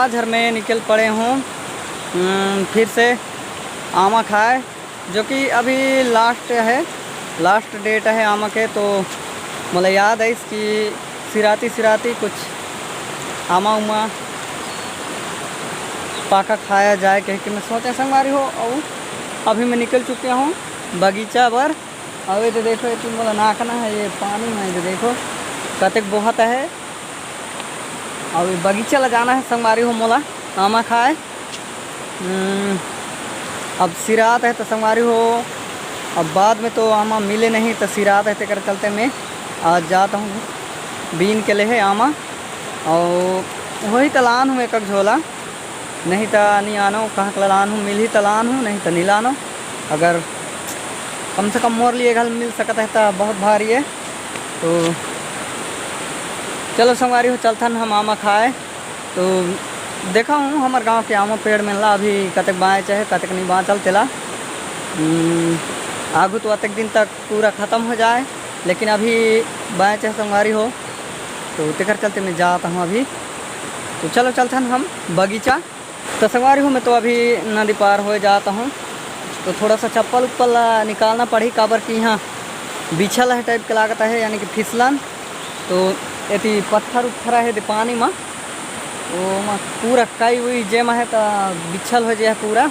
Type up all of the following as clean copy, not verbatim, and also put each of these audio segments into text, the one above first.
आज हर में निकल पड़े हूँ फिर से आमा खाए, जो कि अभी लास्ट डेट है आमा के। तो मुझे याद है इसकी सिराती कुछ आमा उमा पाका खाया जाए कह के मैं सोचे संगवारी हो। और अभी मैं निकल चुके हूँ बगीचा पर। अभी तो देखो ये मोला नाकना है ये पानी में, तो देखो कतक बहुत है। और बगीचा ला जाना है संगवारी हो मोला आमा खाए। अब सिरात है तो संगवारी हो, अब बाद में तो आमा मिले नहीं तो सिरात है तो कर चलते मैं आज जाता हूँ बीन के लिए आमा। और वही तलान हूँ एक झोला, नहीं तो नहीं आनो कहाँ लान हूँ, मिल ही तलान हूँ नहीं तो नहीं लानो। अगर कम से कम मोर लिए घर मिल सकता है तो बहुत भारी है। तो चलो संगवारी हो चलथन हम आमा खाए। तो देखा हूँ हमारे गांव के आमा पेड़ में ला अभी कतक बाँच है कतक नहीं बाँचल तेला। आगू तो अतक दिन तक पूरा ख़त्म हो जाए, लेकिन अभी बाँच है संगवारी हो। तो तेकर चलते मैं जाता हूँ अभी। तो चलो चलथन हम बगीचा। तो संगवारी हूँ मैं तो अभी नदी पार हो जाता हूँ। तो थोड़ा सा चप्पल उप्पल निकालना पड़ी, काबर कि यहाँ बिछल है टाइप का लागता है, यानी कि फिसलन। तो ये पत्थर उत्थर है पानी में, वो पूरा कई हुई जेमा है तो बिछल हो जाए पूरा।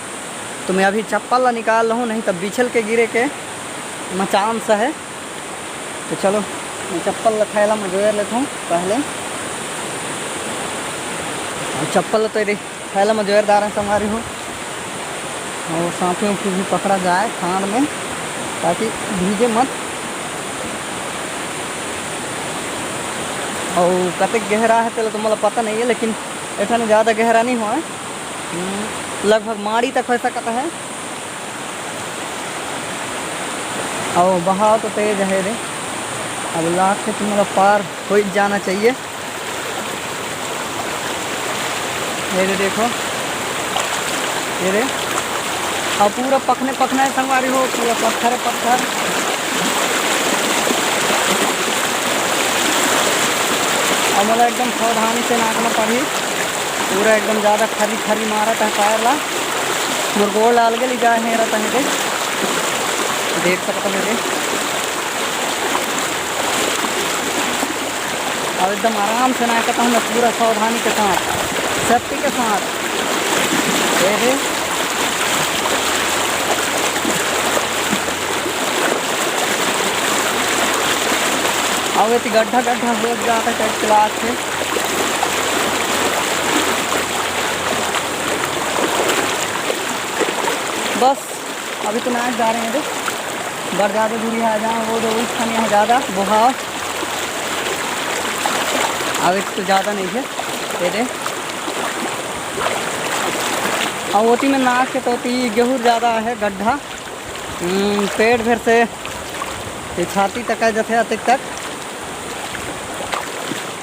तो मैं अभी चप्पल ला निकाल रहा हूँ, नहीं तो बिछल के गिरे के मचान सा है। तो चलो मैं चप्पल थैला में जोड़ लेता हूँ पहले। चप्पल तो ये थैला में जोरदार है संगवारी हो, और सांपों की भी पकड़ा जाए खान में ताकि भीगे मत। और कतक गहरा है तो मतलब पता नहीं है, लेकिन ऐसा नहीं ज़्यादा गहरा नहीं हुआ है, लगभग माड़ी तक हो सकता है। और बहाव तो तेज है रे, अब लाख से तुम्हारा पार हो जाना चाहिए। ये देखो ये रे, और पूरा पखना है संगवारी हो, पूरा पत्थर। और मतलब एकदम सावधानी से नाकना पड़ी, पूरा एकदम ज़्यादा खरी मारा था पैर ला, मुरगोड़ डाल के ले जाए है रहता है देख सकते हैं। और एकदम आराम से नाकता हूँ मैं, पूरा सावधानी के साथ, सेफ्टी के साथ। ये अब ये गड्ढा हो जाता है क्लास से। बस अभी तो नाच जा रहे हैं, बड़ ज़्यादा दूरी है जहाँ वो जो उस खाने है ज़्यादा बुहाव, अभी तो ज़्यादा नहीं है। ये और ओती में नाक के तो गेहूँ ज़्यादा है गड्ढा, पेट भर से छाती तक आ जाते अतिक तक।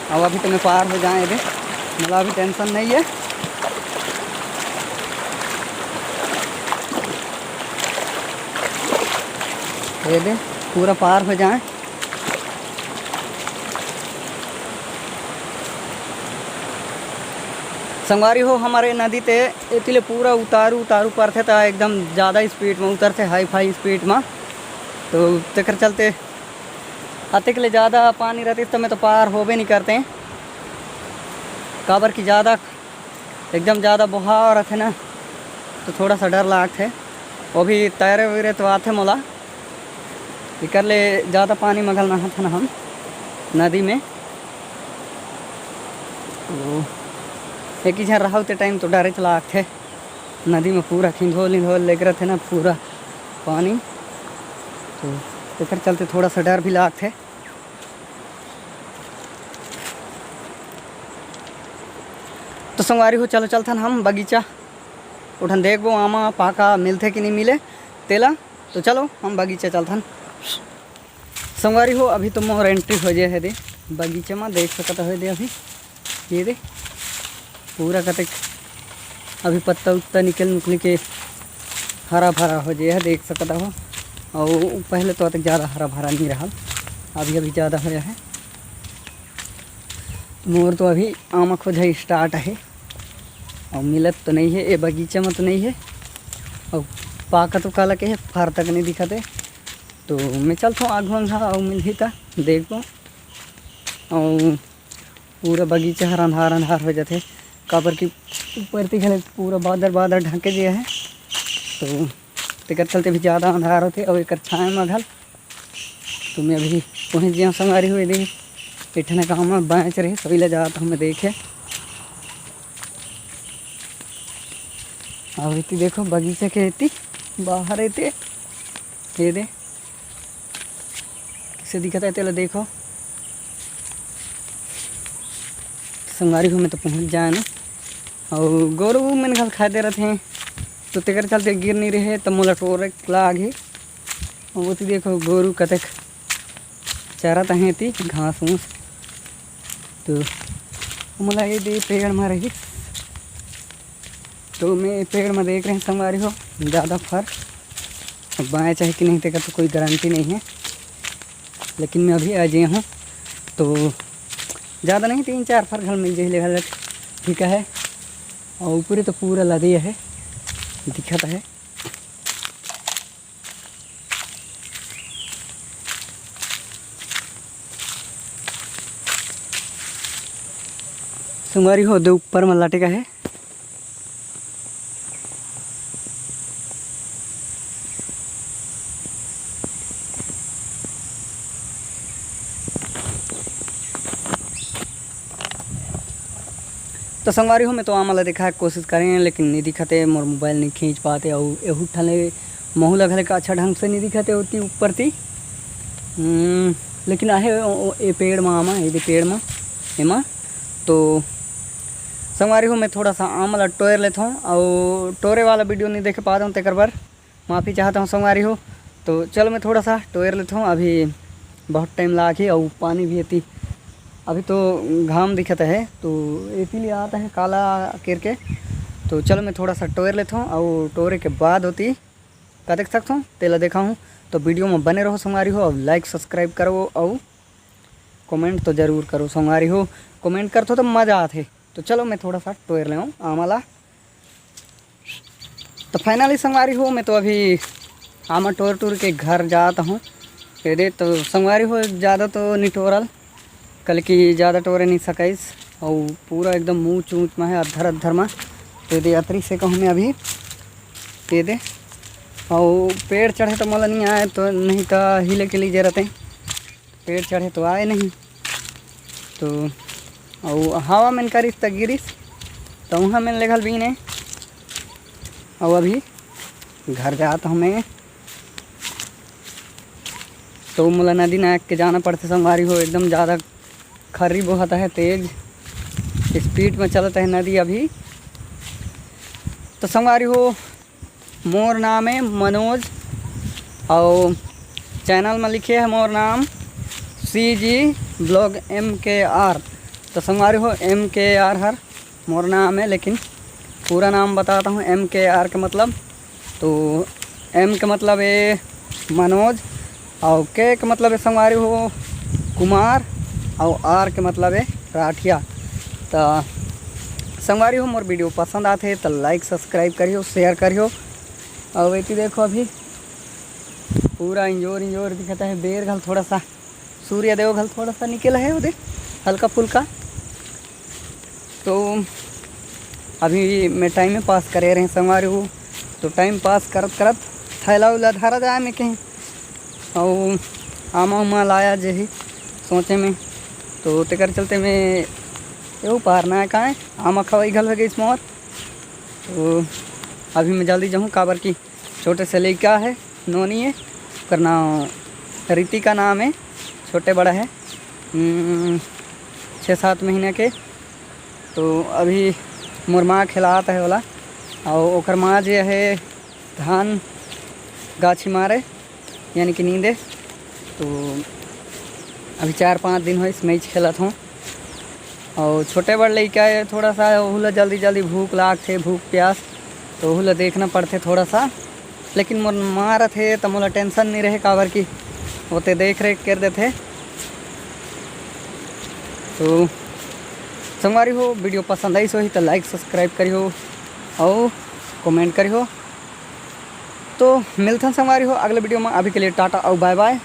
अब अभी तो मैं पार हो जाए रे, मतलब अभी टेंशन नहीं है। ये दे पूरा पार हो जाए। संगवारी हो हमारे नदी ते इतने पूरा उतारू पर थे तो एकदम ज़्यादा स्पीड में उतरते, हाई फाई स्पीड में। तो चक्कर चलते अतिक ले ज़्यादा पानी रहती तो मैं तो पार हो भी नहीं करते, काबर की ज़्यादा एकदम ज़्यादा बहाव रहते ना, तो थोड़ा सा डर लागते। वो भी तैरे वैरे तो आते मोला, कर ले ज़्यादा पानी मगल ना था ना हम नदी में। तो एक ही रहा होते टाइम तो डरे चला थे नदी में, पूरा खिंधोल लग रहे थे ना पूरा पानी। तो कर चलते थोड़ा सा डर भी लागते। तो संगवारी हो चलो चलथन हम बगीचा, उठन देखबो आमा पाका मिलते कि नहीं मिले तेला। तो चलो हम बगीचा चलथन। संगवारी हो अभी तो मोर एंट्री हो जाए है दे बगीचे में, देख सकता है दे अभी ये दे पूरा कतक अभी पत्ता उत्ता निकल के हरा भरा हो जाए है, देख सकता हो। और पहले तो तक ज़्यादा हरा भरा नहीं रहा, अभी ज़्यादा हो है। मोर तो अभी आमा खोज स्टार्ट है। और मिलत तो नहीं है, ये बगीचा में तो नहीं है, और पाका तो काला के है, फार तक नहीं दिखते। तो मैं चलता हूँ आग वंघा और मिली था देखो, और पूरा बगीचा हर अंधार अंधार हो जाते, काबर की ऊपर दिखे पूरा बादल बादल ढके दिए है, तो तेकर चलते भी ज़्यादा अंधार होते और एक छाए में घल। तो मैं अभी पहुँच गया संगारी हुए देख इठने काम में बाँच रहे, सभी ले जाता हूँ मैं देखे। और इतनी देखो बगीचे के इतनी बाहर रहते ये दे किसे दिखता है तेला देखो। संगारी हो में तो पहुँच जाए ना, और गोरू मैंने घर खा दे रहे थे, तो तेकर चलते गिर नहीं रहे, तब मोला टोरे लागे। और वो देखो गोरू कतक चारा तहें थी घास फूस, तो मोला ये दे पेड़ में रही। तो मैं पेड़ में देख रहे हैं संगवारी हो ज़्यादा फर, अब बाएँ चाहे कि नहीं तेकर तो कोई गारंटी नहीं है, लेकिन मैं अभी आ गया हूँ तो ज़्यादा नहीं 3-4 फर घर मिल जाए ठीक है। और ऊपर तो पूरा लदिया है दिखता है। संगवारी हो दे ऊपर में लाटे का है। तो संगवारी हो में तो आमला दिखा कोशिश करें, लेकिन नहीं दिखते, मोर मोबाइल नहीं खींच पाते, और एहू ठले महू लगल का अच्छा ढंग से नहीं दिखते होती ऊपर थी। लेकिन आहे ये पेड़ में आमा ये पेड़ में एमा। तो संगवारी हो मैं थोड़ा सा आमला टोर लेता हूँ, और टोरे वाला वीडियो नहीं देख पाता हूँ, तेकर बार माफ़ी चाहता हूँ संगवारी हो। तो चलो मैं थोड़ा सा टोर लेता हूँ, अभी बहुत टाइम लागे, और पानी भी इतनी अभी तो घाम दिखता है, तो इसीलिए आता है काला करके। तो चलो मैं थोड़ा सा टोर लेता हूँ, और टोरे के बाद होती का देख सकता हूँ तेला देखा हूँ। तो वीडियो में बने रहो संगवारी हो, और लाइक सब्सक्राइब करो, और कमेंट तो ज़रूर करो संगवारी हो, कमेंट करते तो मज़ा आते। तो चलो मैं थोड़ा सा टोर ले आऊँ आमला। तो फाइनली संगवारी हो मैं तो अभी आमा टोर टूर के घर जाता हूँ। दे तो संगवारी हो ज़्यादा तो नहीं टोरल, कल की ज़्यादा टोरे नहीं सकाइस, और पूरा एकदम मुँह चूँच में है अधर अधर में। तो दे यात्री से कहूँ मैं अभी दे और पेड़ चढ़े तो मोला नहीं आए, तो नहीं तो हिले के लिए रहते, पेड़ चढ़े तो आए नहीं। तो और हवा में करिस तो गिरिस, तो वहाँ मैंने लेखल भी नहीं। और अभी घर जाता हूँ मैं, तो मोला नदी नायक के जाना पड़ता संगवारी हो, एकदम ज़्यादा खर्री बहता है, तेज़ स्पीड में चलता है नदी अभी। तो संगवारी हो मोर नाम है मनोज, और चैनल में लिखे है मोर नाम CG ब्लॉग MKR। तो संगवारी हो MKR हर मोर नाम है, लेकिन पूरा नाम बताता हूँ MKR का मतलब। तो M का मतलब है मनोज, और K का मतलब है संगवारी हो कुमार, और R के मतलब है राठिया। तो संगवारी हो मोर वीडियो पसंद आते तो लाइक सब्सक्राइब करियो, शेयर करियो। और वैसे देखो अभी पूरा इंजोर दिखता है, बेर घल थोड़ा सा सूर्य देव घल थोड़ा सा निकला है उधर हल्का फुल्का। तो अभी मैं टाइम में पास करे रहे संगवारी हो, तो टाइम पास करत करत थैला उला धारा जाए मैं कहीं, और आमा उमा लाया जही सोचे में। तो तेकर चलते मैं एवं पार ना है कहाँ आमा खवाई घल हो गई इस मोर। तो अभी मैं जल्दी जाऊँ, काबर की छोटे से लड़का है नोनी है, उसका नाम रीति का नाम है, छोटे बड़ा है 6-7 महीने के। तो अभी मोर माँ खिलाता है वाला, और ओकर माँ जो है धान गाछी मारे यानी कि नींदे। तो अभी 4-5 दिन हो इस मैच खेलत हूँ, और छोटे बड़ लड़का है थोड़ा सा ओहला जल्दी भूख लागते, भूख प्यास, तो ओहला देखना पड़ते थोड़ा सा। लेकिन मोर मार थे तो मोला टेंशन नहीं रहे, काबर की होते देख रेख कर देते। तो संगवारी हो वीडियो पसंद आई सो ही तो लाइक सब्सक्राइब करियो। और कमेंट करी हो। तो मिलते हैं संगवारी हो अगले वीडियो में। अभी के लिए टाटा और बाय बाय।